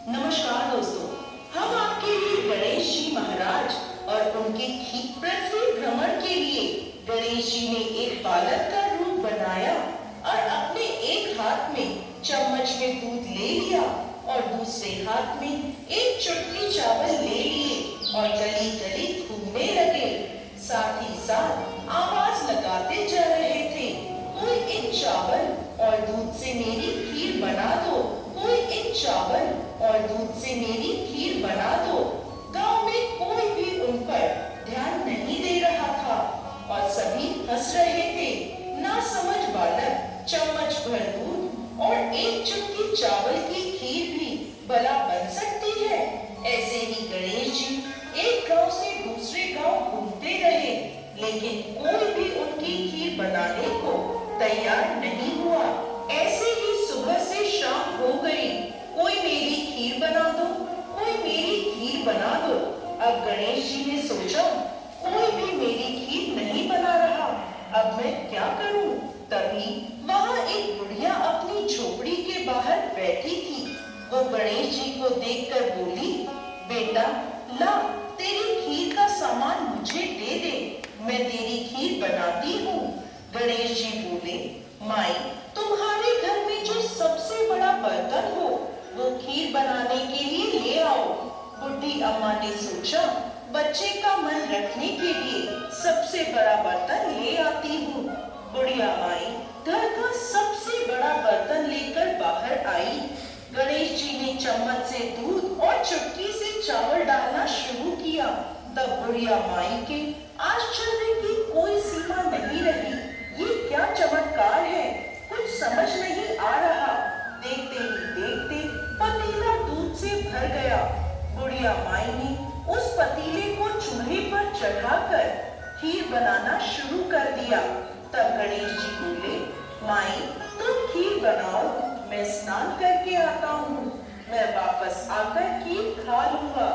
नमस्कार दोस्तों, हम आपके लिए गणेश जी महाराज और उनके पृथ्वी भ्रमण के लिए गणेश जी ने एक बालक का रूप बनाया और अपने एक हाथ में चम्मच में दूध ले लिया और दूसरे हाथ में एक चुटकी चावल ले लिए और गली गली घूमने लगे। साथ ही साथ आवाज लगाते जा रहे थे, कोई इन चावल और दूध से मेरी खीर बना दो, कोई इन चावल और दूध से मेरी खीर बना दो। गांव में कोई भी उन पर ध्यान नहीं दे रहा था और सभी हंस रहे थे। ना समझ बालक चम्मच भर दूध और एक चुटकी चावल की खीर भी भला बन सकती है। ऐसे ही गणेश जी एक गांव से दूसरे गांव घूमते रहे, लेकिन कोई भी उनकी खीर बनाने को तैयार नहीं हुआ। ऐसे ही सुबह से शाम हो गई, कोई मेरी खीर बना दो, कोई मेरी खीर बना दो। अब गणेश जी ने सोचा, कोई भी मेरी खीर नहीं बना रहा, अब मैं क्या करूं? तभी वहां एक बुढ़िया अपनी झोपड़ी के बाहर बैठी थी। वो गणेश जी को देखकर बोली, बेटा ला, तेरी खीर का सामान मुझे दे दे, मैं तेरी खीर बनाती हूँ। गणेश जी बोले, माई, तुम्हारे घर में जो सबसे बड़ा बर्तन हो वो खीर बनाने के लिए ले आओ। बुढ़ी अम्मा ने सोचा, बच्चे का मन रखने के लिए सबसे बड़ा बर्तन ले आती हूँ। बुढ़िया माई घर का सबसे बड़ा बर्तन लेकर बाहर आई। गणेश जी ने चम्मच से दूध और चुटकी से चावल डालना शुरू किया। तब बुढ़िया माई के आश्चर्य की कोई सीमा नहीं रही। ये क्या चमत्कार है, कुछ समझ नहीं आ रहा। देखते ही देखते पतीला दूध से भर गया। बुढ़िया माई ने उस पतीले को चूल्हे पर चढ़ाकर खीर बनाना शुरू कर दिया। तब गणेश जी बोले, माई, तुम खीर बनाओ, मैं स्नान करके आता हूँ, मैं वापस आकर खीर खा लूंगा।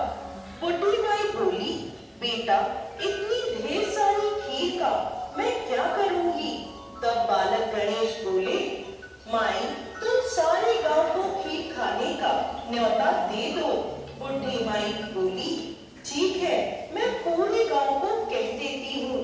बुढ़ी माई बोली, बेटा, इतनी ढेर सारी खीर का मैं क्या करूंगी? तब बालक गणेश बोले, माई, तुम सारे गांव को खीर खाने का न्योता दे दो। बुढ़ी माई बोली, ठीक है, मैं पूरे गांव को कह देती हूँ।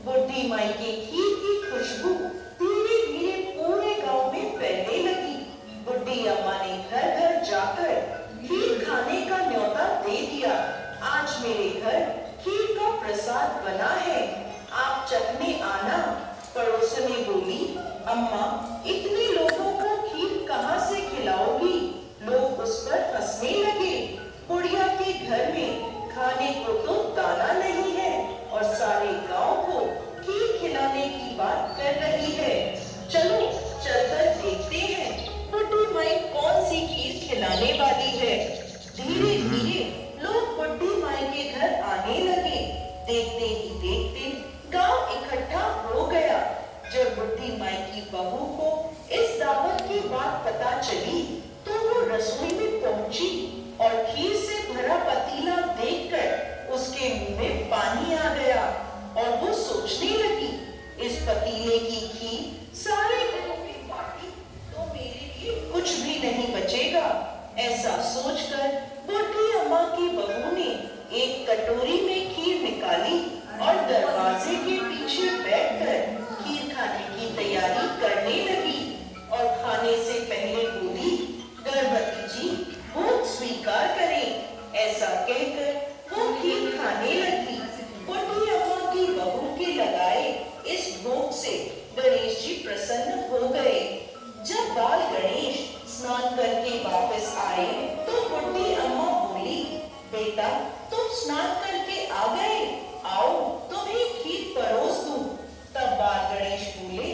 बुढ़ी माई के खीर की खुशबू धीरे धीरे पूरे गांव में फैलने लगी। बुढ़ी अम्मा ने घर घर जाकर खीर खाने का न्योता दे दिया। आज मेरे घर खीर का प्रसाद बना है, आप चखने आना। पड़ोसनी बोली, अम्मा, इतने लोगों को खीर कहाँ से खिलाओगी? लोग उस पर हंसने लगे। बुढ़िया के घर में खाने को तो दाना नहीं है और सारे गांव को खीर खिलाने की बात कर रही है। चलो चलकर देखते हैं बुढ़ी माई कौन सी खीर खिलाने वाली है। धीरे धीरे लोग बुढ़ी माई के घर आने लगे। देखते ही देखते गांव इकट्ठा हो गया। जब बुढ़ी माई की बहू को इस दावत की बात पता चली तो वो रसोई में पहुंची और खीर से भरा पतीला देखकर उसके मुंह में पानी आ गया और वो सोचने लगी, इस पतीले की खीर सारे गांव में बांटी तो मेरे लिए कुछ भी नहीं बचेगा। ऐसा सोचकर बुढ़ी अम्मा की बहू ने एक कटोरी में खीर निकाली और दरवाजे के पीछे बैठकर खीर खाने की तैयारी करने लगी और खाने से पहले बोली, गर्भवती जी भोग स्वीकार करें। ऐसा कहकर वो खीर खाने लगी। बुढ़ी अम्मा की बहू के लगाए इस भोग से गणेश जी प्रसन्न हो गए। जब बाल गणेश स्नान करके वापस आए तो बुढ़ी अम्मा बोली, बेटा, तुम स्नान करके आ गए, आओ तुम्हें खीर परोस दूं। तब बाल गणेश बोले,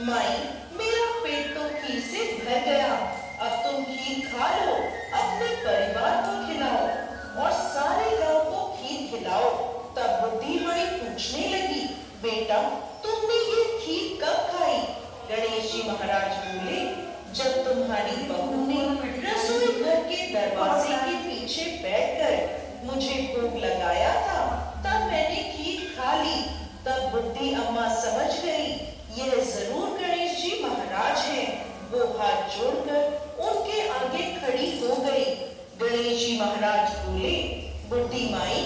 माई, मेरा पेट तो खीर से भर गया, अब तुम खीर खा लो, अपने परिवार को खिलाओ और सारे गांव को खीर खिलाओ। तब बुढ़ी माई पूछने लगी, बेटा, तुमने ये खीर कब खाई? गणेश जी महाराज बोले, जब तुम्हारी बहू ने रसोई घर के दरवाजे के पीछे बैठकर मुझे भोग लगाया था, तब मैंने खीर खा ली। तब बुढ़ी अम्मा समझ गई, यह जरूर गणेश जी महाराज हैं। वो हाथ जोड़कर उनके आगे खड़ी हो गई। महाराज बोले, बुड्ढी माई,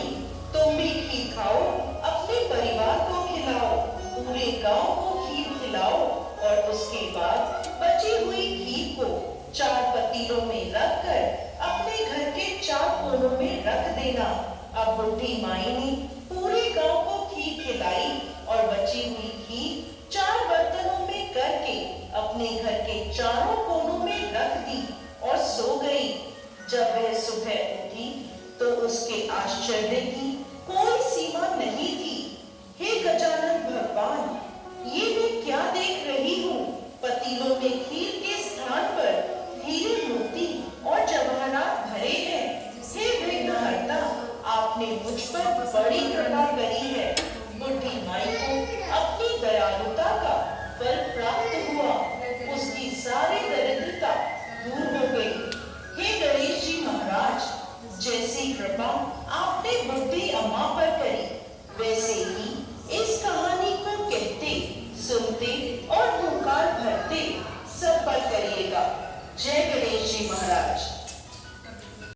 तुम भी खीर खाओ, अपने परिवार को खिलाओ, पूरे गांव को खीर खिलाओ और उसके बाद बची हुई खीर को 4 पतीलों में रखकर अपने घर के 4 कोनों में रख देना। अब बुड्ढी माई ने पूरे गांव को खीर खिलाई और बची हुई खीर 4 बर्तनों में करके अपने घर के चारों कोनों में रख दी और सो गई। जब वह सुबह उठी तो उसके आश्चर्य की कोई सीमा नहीं थी। हे गजानन भगवान, ये मैं क्या देख रही हूँ? पतीलों में खीर के स्थान पर हीरे मोती और जवाहरात भरे हैं। हे विघ्नहर्ता, आपने मुझ पर बड़ी कृपा करी है। बुड्ढी माई को अपनी दयालुता का फल प्राप्त हुआ, उसकी सारी दरिद्रता दूर हो गई। हे गणेश जी महाराज, जैसी कृपा आपने बुड्ढी अम्मा पर करी, वैसे ही इस कहानी को कहते, सुनते और हुंकार भरते सब पर करिएगा। जय गणेश जी महाराज।